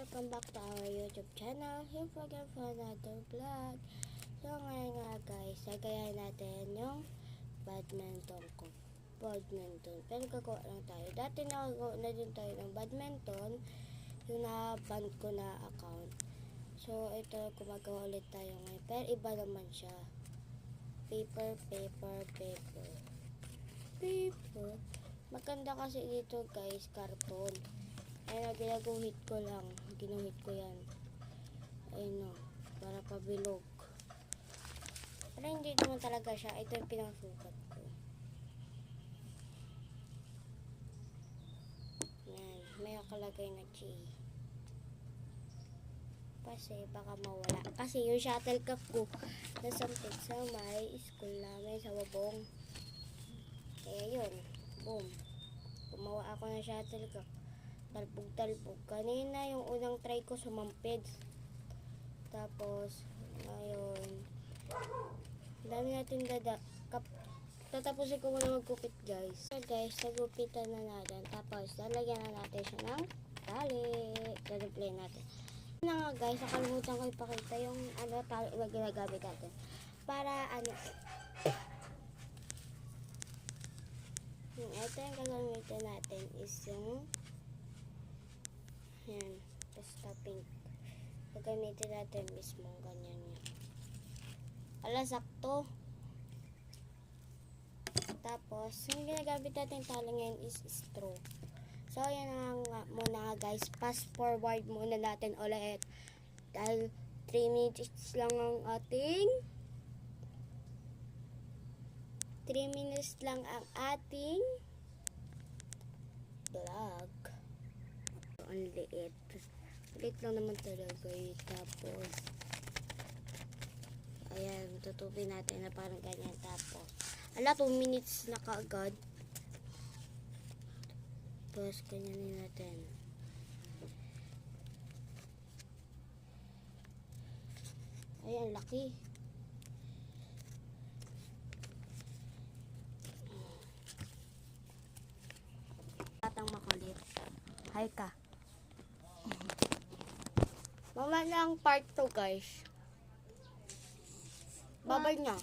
welcome back to our YouTube channel. Here again for another vlog. So ngayon nga guys, nagayahin natin yung badminton ko. Pero gagawa lang tayo. Dati nakagawa na din tayo ng badminton, yung na-ban ko na account. So ito, gumagawa ulit tayo ngayon. Pero iba naman siya. Paper. Maganda kasi dito guys, karton. Ayun, ginuhit ko yan. Ayun o, para pabilog. Pero hindi naman talaga siya. Ito yung pinasukat ko. Yan, may nakalagay na G. Kasi baka mawala. Kasi yung shuttlecock ko nasampit sa may school namin sa Wabong. Kaya yun, boom. Gumawa ako ng shuttlecock. Talbog. Kanina yung unang try ko sumampid. Tapos, ngayon, dami natin tatapusin ko muna magkupit guys. So guys, nagupitan na natin. Tapos, lalagyan na natin siya ng tali. Play natin. Na nga guys, nakalimutan ko ipakita yung tali na ginagamit natin. Para ito yung gagamitin natin is yung yan, basta pink. Gagamitin natin mismo ganyan yan. Ala, sakto. Tapos, yung ginagamit natin tali ngayon is straw. So, yan nga muna guys. Fast forward muna natin ulit. Dahil 3 minutes lang ang ating 3 minutes lang ang ating vlog. Ang liit. Liit lang naman talaga eh. Tapos, ayan, tutupin natin na parang ganyan. Tapos, 2 minutes na kaagad. Tapos, ganyanin natin. Ayan, laki. Batang makulit. Hi ka. Mama lang part 2 guys. Babay niya.